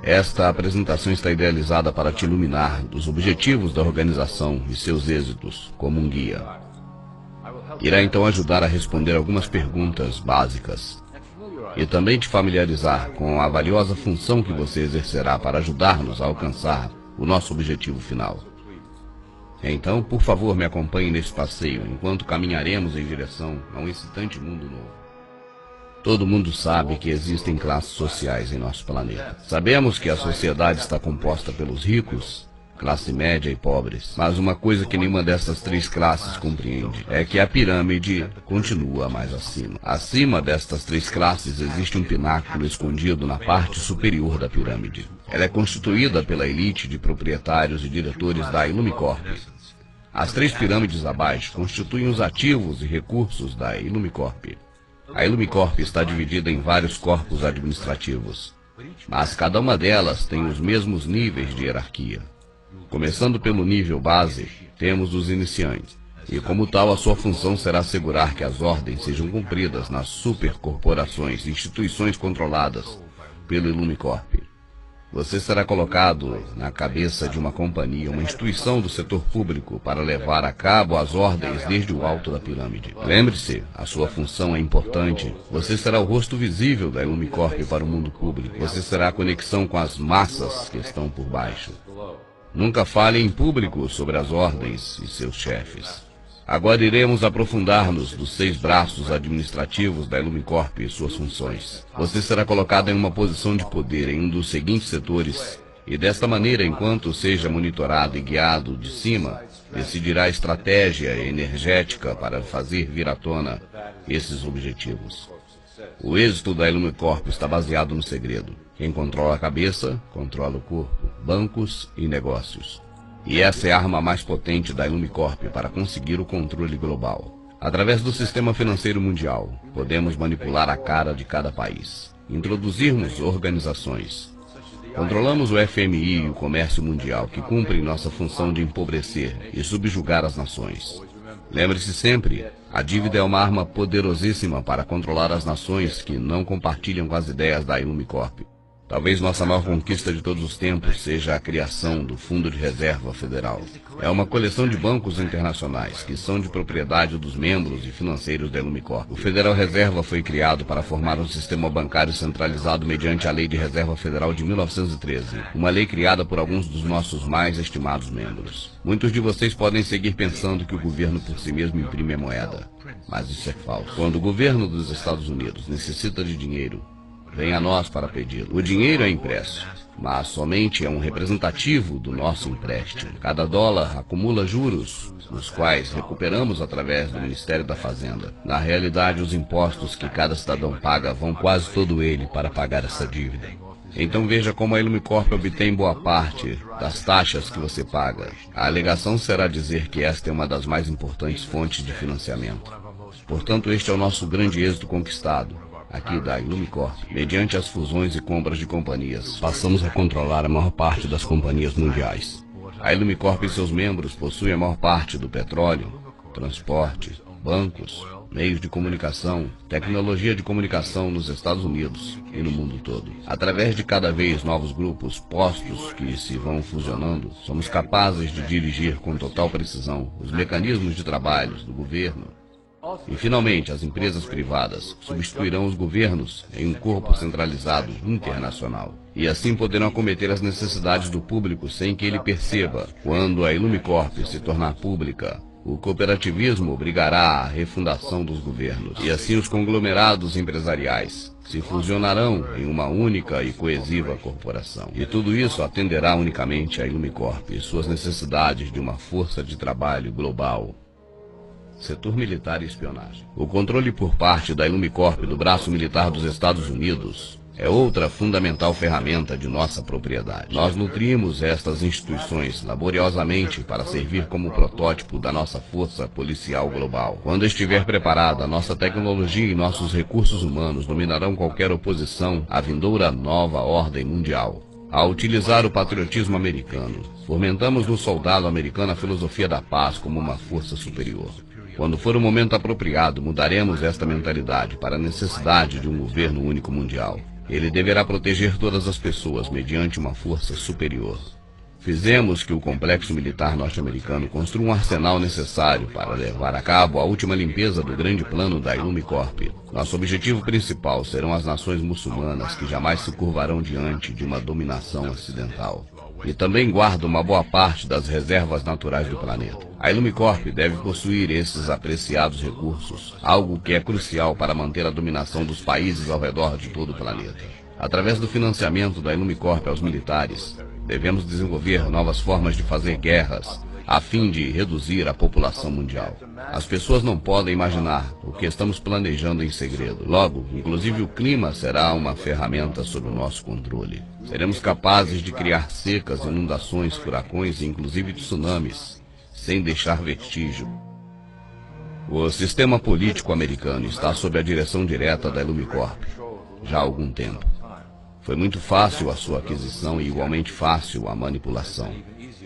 Esta apresentação está idealizada para te iluminar dos objetivos da organização e seus êxitos como um guia. Irá então ajudar a responder algumas perguntas básicas e também te familiarizar com a valiosa função que você exercerá para ajudar-nos a alcançar o nosso objetivo final. Então, por favor, me acompanhe nesse passeio enquanto caminharemos em direção a um excitante mundo novo. Todo mundo sabe que existem classes sociais em nosso planeta. Sabemos que a sociedade está composta pelos ricos, classe média e pobres. Mas uma coisa que nenhuma dessas três classes compreende é que a pirâmide continua mais acima. Acima destas três classes existe um pináculo escondido na parte superior da pirâmide. Ela é constituída pela elite de proprietários e diretores da Illumicorp. As três pirâmides abaixo constituem os ativos e recursos da Illumicorp. A Illumicorp está dividida em vários corpos administrativos, mas cada uma delas tem os mesmos níveis de hierarquia. Começando pelo nível base, temos os iniciantes, e como tal a sua função será assegurar que as ordens sejam cumpridas nas supercorporações e instituições controladas pelo Illumicorp. Você será colocado na cabeça de uma companhia, uma instituição do setor público, para levar a cabo as ordens desde o alto da pirâmide. Lembre-se, a sua função é importante. Você será o rosto visível da Illumicorp para o mundo público. Você será a conexão com as massas que estão por baixo. Nunca fale em público sobre as ordens e seus chefes. Agora iremos aprofundar-nos dos 6 braços administrativos da Illumicorp e suas funções. Você será colocado em uma posição de poder em um dos seguintes setores, e desta maneira, enquanto seja monitorado e guiado de cima, decidirá a estratégia energética para fazer vir à tona esses objetivos. O êxito da Illumicorp está baseado no segredo. Quem controla a cabeça, controla o corpo, bancos e negócios. E essa é a arma mais potente da Illumicorp para conseguir o controle global. Através do sistema financeiro mundial, podemos manipular a cara de cada país, introduzirmos organizações. Controlamos o FMI e o comércio mundial, que cumprem nossa função de empobrecer e subjugar as nações. Lembre-se sempre, a dívida é uma arma poderosíssima para controlar as nações que não compartilham com as ideias da Illumicorp. Talvez nossa maior conquista de todos os tempos seja a criação do Fundo de Reserva Federal. É uma coleção de bancos internacionais que são de propriedade dos membros e financeiros da Illumicorp. O Federal Reserva foi criado para formar um sistema bancário centralizado mediante a Lei de Reserva Federal de 1913, uma lei criada por alguns dos nossos mais estimados membros. Muitos de vocês podem seguir pensando que o governo por si mesmo imprime a moeda, mas isso é falso. Quando o governo dos Estados Unidos necessita de dinheiro, vem a nós para pedi-lo. O dinheiro é impresso, mas somente é um representativo do nosso empréstimo. Cada dólar acumula juros, os quais recuperamos através do Ministério da Fazenda. Na realidade, os impostos que cada cidadão paga vão quase todo ele para pagar essa dívida. Então veja como a Illumicorp obtém boa parte das taxas que você paga. A alegação será dizer que esta é uma das mais importantes fontes de financiamento. Portanto, este é o nosso grande êxito conquistado aqui da Illumicorp. Mediante as fusões e compras de companhias, passamos a controlar a maior parte das companhias mundiais. A Illumicorp e seus membros possuem a maior parte do petróleo, transporte, bancos, meios de comunicação, tecnologia de comunicação nos Estados Unidos e no mundo todo. Através de cada vez novos grupos, postos que se vão fusionando, somos capazes de dirigir com total precisão os mecanismos de trabalho do governo. E, finalmente, as empresas privadas substituirão os governos em um corpo centralizado internacional. E assim poderão acometer as necessidades do público sem que ele perceba. Quando a Illumicorp se tornar pública, o cooperativismo obrigará à refundação dos governos. E assim os conglomerados empresariais se fusionarão em uma única e coesiva corporação. E tudo isso atenderá unicamente à Illumicorp e suas necessidades de uma força de trabalho global. Setor militar e espionagem. O controle por parte da Illumicorp do braço militar dos Estados Unidos é outra fundamental ferramenta de nossa propriedade. Nós nutrimos estas instituições laboriosamente para servir como protótipo da nossa força policial global. Quando estiver preparada, nossa tecnologia e nossos recursos humanos dominarão qualquer oposição à vindoura nova ordem mundial. Ao utilizar o patriotismo americano, fomentamos no soldado americano a filosofia da paz como uma força superior. Quando for o momento apropriado, mudaremos esta mentalidade para a necessidade de um governo único mundial. Ele deverá proteger todas as pessoas mediante uma força superior. Fizemos que o complexo militar norte-americano construa um arsenal necessário para levar a cabo a última limpeza do grande plano da Illumicorp. Nosso objetivo principal serão as nações muçulmanas que jamais se curvarão diante de uma dominação ocidental. E também guarda uma boa parte das reservas naturais do planeta. A Illumicorp deve possuir esses apreciados recursos, algo que é crucial para manter a dominação dos países ao redor de todo o planeta. Através do financiamento da Illumicorp aos militares, devemos desenvolver novas formas de fazer guerras, a fim de reduzir a população mundial. As pessoas não podem imaginar o que estamos planejando em segredo. Logo, inclusive o clima será uma ferramenta sob o nosso controle. Seremos capazes de criar secas, inundações, furacões e inclusive tsunamis, sem deixar vestígio. O sistema político americano está sob a direção direta da Illumicorp já há algum tempo. Foi muito fácil a sua aquisição e igualmente fácil a manipulação.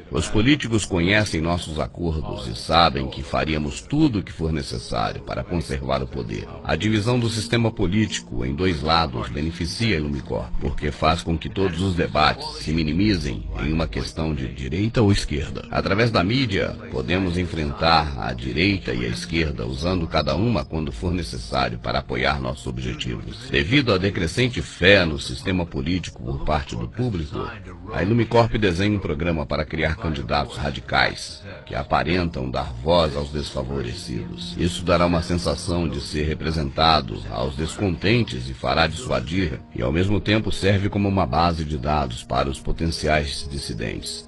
Os políticos conhecem nossos acordos e sabem que faríamos tudo o que for necessário para conservar o poder. A divisão do sistema político em dois lados beneficia a Illumicorp, porque faz com que todos os debates se minimizem em uma questão de direita ou esquerda. Através da mídia, podemos enfrentar a direita e a esquerda, usando cada uma quando for necessário para apoiar nossos objetivos. Devido à decrescente fé no sistema político por parte do público, a Illumicorp desenha um programa para criar candidatos radicais, que aparentam dar voz aos desfavorecidos. Isso dará uma sensação de ser representado aos descontentes e fará dissuadir, e ao mesmo tempo serve como uma base de dados para os potenciais dissidentes.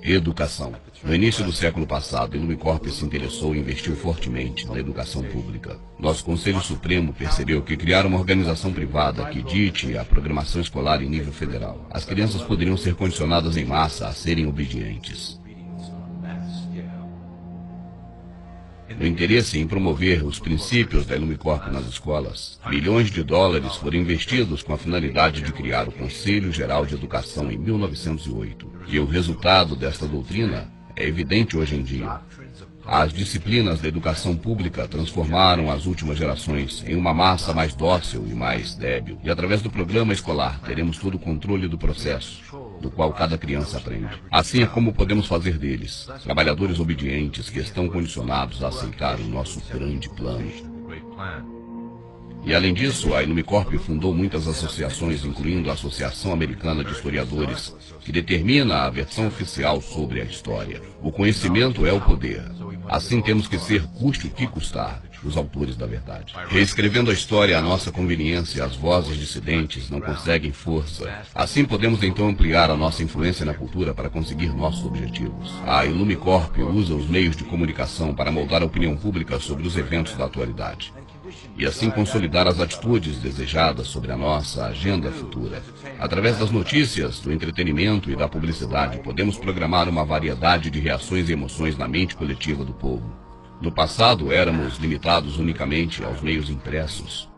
Educação. No início do século passado, a Illumicorp se interessou e investiu fortemente na educação pública. Nosso Conselho Supremo percebeu que criar uma organização privada que dite a programação escolar em nível federal, as crianças poderiam ser condicionadas em massa a serem obedientes. No interesse em promover os princípios da Illumicorp nas escolas, milhões de dólares foram investidos com a finalidade de criar o Conselho Geral de Educação em 1908. E o resultado desta doutrina é evidente hoje em dia. As disciplinas da educação pública transformaram as últimas gerações em uma massa mais dócil e mais débil. E através do programa escolar teremos todo o controle do processo, do qual cada criança aprende. Assim é como podemos fazer deles trabalhadores obedientes que estão condicionados a aceitar o nosso grande plano. E além disso, a Illumicorp fundou muitas associações, incluindo a Associação Americana de Historiadores, que determina a versão oficial sobre a história. O conhecimento é o poder. Assim temos que ser, custe o que custar, os autores da verdade. Reescrevendo a história à nossa conveniência, as vozes dissidentes não conseguem força. Assim podemos então ampliar a nossa influência na cultura para conseguir nossos objetivos. A Illumicorp usa os meios de comunicação para moldar a opinião pública sobre os eventos da atualidade. E assim consolidar as atitudes desejadas sobre a nossa agenda futura. Através das notícias, do entretenimento e da publicidade, podemos programar uma variedade de reações e emoções na mente coletiva do povo. No passado, éramos limitados unicamente aos meios impressos.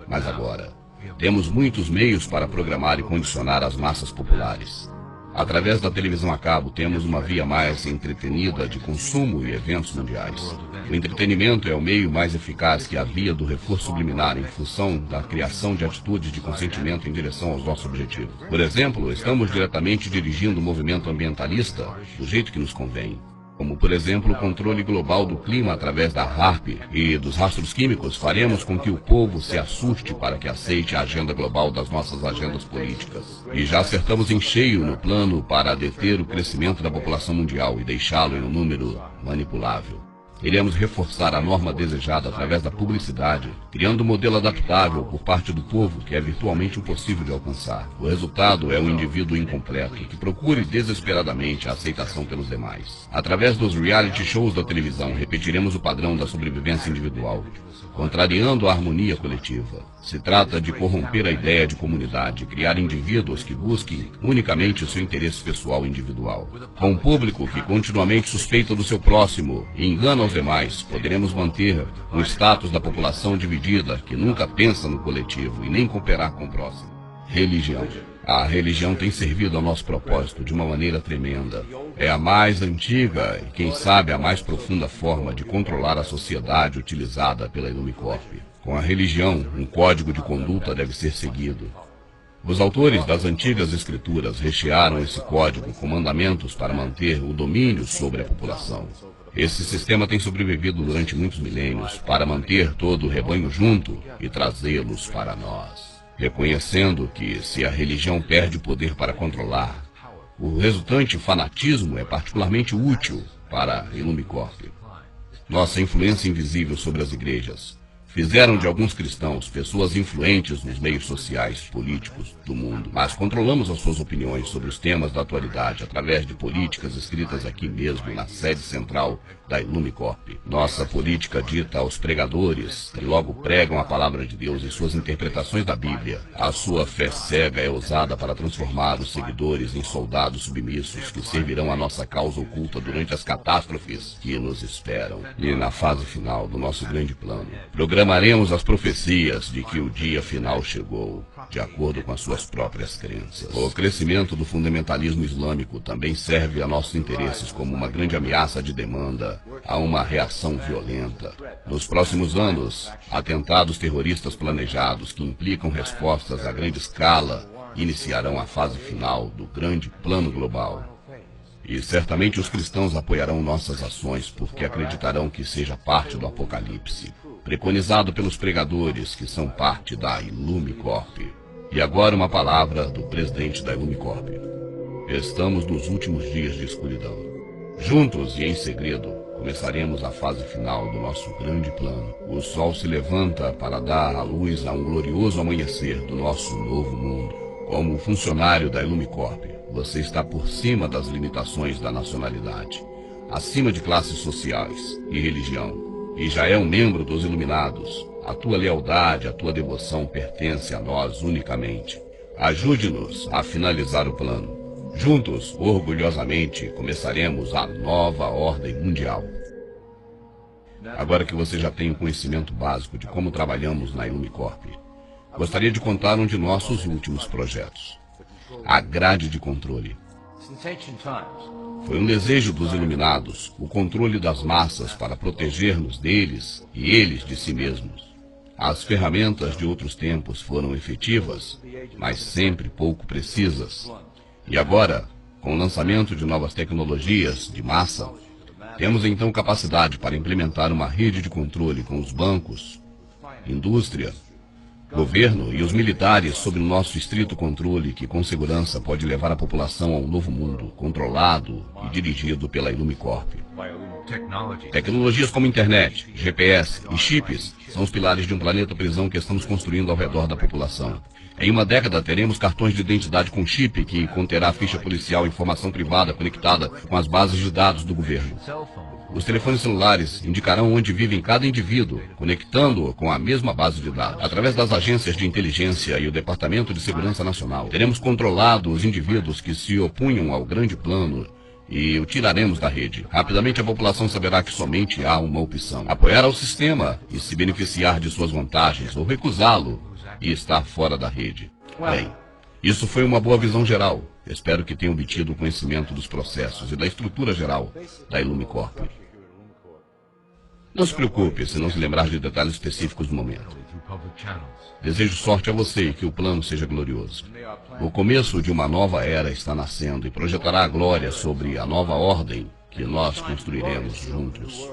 Mas agora, temos muitos meios para programar e condicionar as massas populares. Através da televisão a cabo, temos uma via mais entretenida de consumo e eventos mundiais. O entretenimento é o meio mais eficaz que a via do reforço subliminar em função da criação de atitudes de consentimento em direção aos nossos objetivos. Por exemplo, estamos diretamente dirigindo o movimento ambientalista do jeito que nos convém. Como, por exemplo, o controle global do clima através da HAARP e dos rastros químicos, faremos com que o povo se assuste para que aceite a agenda global das nossas agendas políticas. E já acertamos em cheio no plano para deter o crescimento da população mundial e deixá-lo em um número manipulável. Iremos reforçar a norma desejada através da publicidade, criando um modelo adaptável por parte do povo que é virtualmente impossível de alcançar. O resultado é um indivíduo incompleto que procure desesperadamente a aceitação pelos demais. Através dos reality shows da televisão, repetiremos o padrão da sobrevivência individual, contrariando a harmonia coletiva. Se trata de corromper a ideia de comunidade, criar indivíduos que busquem unicamente o seu interesse pessoal individual. Com um público que continuamente suspeita do seu próximo e engana os demais, poderemos manter um status da população dividida que nunca pensa no coletivo e nem cooperar com o próximo. Religião. A religião tem servido ao nosso propósito de uma maneira tremenda. É a mais antiga e, quem sabe, a mais profunda forma de controlar a sociedade utilizada pela Illumicorp. Com a religião, um código de conduta deve ser seguido. Os autores das antigas escrituras rechearam esse código com mandamentos para manter o domínio sobre a população. Esse sistema tem sobrevivido durante muitos milênios para manter todo o rebanho junto e trazê-los para nós. Reconhecendo que, se a religião perde poder para controlar, o resultante fanatismo é particularmente útil para a Illumicorp. Nossa influência invisível sobre as igrejas fizeram de alguns cristãos pessoas influentes nos meios sociais, políticos do mundo, mas controlamos as suas opiniões sobre os temas da atualidade através de políticas escritas aqui mesmo na sede central da Illumicorp. Nossa política dita aos pregadores, que logo pregam a palavra de Deus e suas interpretações da Bíblia. A sua fé cega é usada para transformar os seguidores em soldados submissos que servirão a nossa causa oculta durante as catástrofes que nos esperam. E na fase final do nosso grande plano, programaremos as profecias de que o dia final chegou, de acordo com as suas próprias crenças. O crescimento do fundamentalismo islâmico também serve a nossos interesses como uma grande ameaça de demanda a uma reação violenta. Nos próximos anos, atentados terroristas planejados que implicam respostas a grande escala iniciarão a fase final do grande plano global. E certamente os cristãos apoiarão nossas ações porque acreditarão que seja parte do Apocalipse, preconizado pelos pregadores que são parte da Illumicorp. E agora uma palavra do presidente da Illumicorp. Estamos nos últimos dias de escuridão. Juntos e em segredo, começaremos a fase final do nosso grande plano. O sol se levanta para dar à luz a um glorioso amanhecer do nosso novo mundo. Como funcionário da Illumicorp, você está por cima das limitações da nacionalidade, acima de classes sociais e religião, e já é um membro dos Iluminados. A tua lealdade, a tua devoção pertence a nós unicamente. Ajude-nos a finalizar o plano. Juntos, orgulhosamente, começaremos a nova ordem mundial. Agora que você já tem o conhecimento básico de como trabalhamos na Illumicorp, gostaria de contar um de nossos últimos projetos. A grade de controle. Foi um desejo dos Iluminados, o controle das massas para proteger-nos deles e eles de si mesmos. As ferramentas de outros tempos foram efetivas, mas sempre pouco precisas. E agora, com o lançamento de novas tecnologias de massa, temos então capacidade para implementar uma rede de controle com os bancos, indústria, governo e os militares sob o nosso estrito controle que com segurança pode levar a população a um novo mundo, controlado e dirigido pela Illumicorp. Tecnologias como internet, GPS e chips são os pilares de um planeta prisão que estamos construindo ao redor da população. Em uma década teremos cartões de identidade com chip que conterá ficha policial e informação privada conectada com as bases de dados do governo. Os telefones celulares indicarão onde vive cada indivíduo, conectando-o com a mesma base de dados. Através das agências de inteligência e o Departamento de Segurança Nacional, teremos controlado os indivíduos que se opunham ao grande plano e o tiraremos da rede. Rapidamente a população saberá que somente há uma opção: apoiar ao sistema e se beneficiar de suas vantagens, ou recusá-lo e estar fora da rede. Bem, isso foi uma boa visão geral. Espero que tenha obtido o conhecimento dos processos e da estrutura geral da Illumicorp. Não se preocupe se não se lembrar de detalhes específicos do momento. Desejo sorte a você e que o plano seja glorioso. O começo de uma nova era está nascendo e projetará a glória sobre a nova ordem que nós construiremos juntos.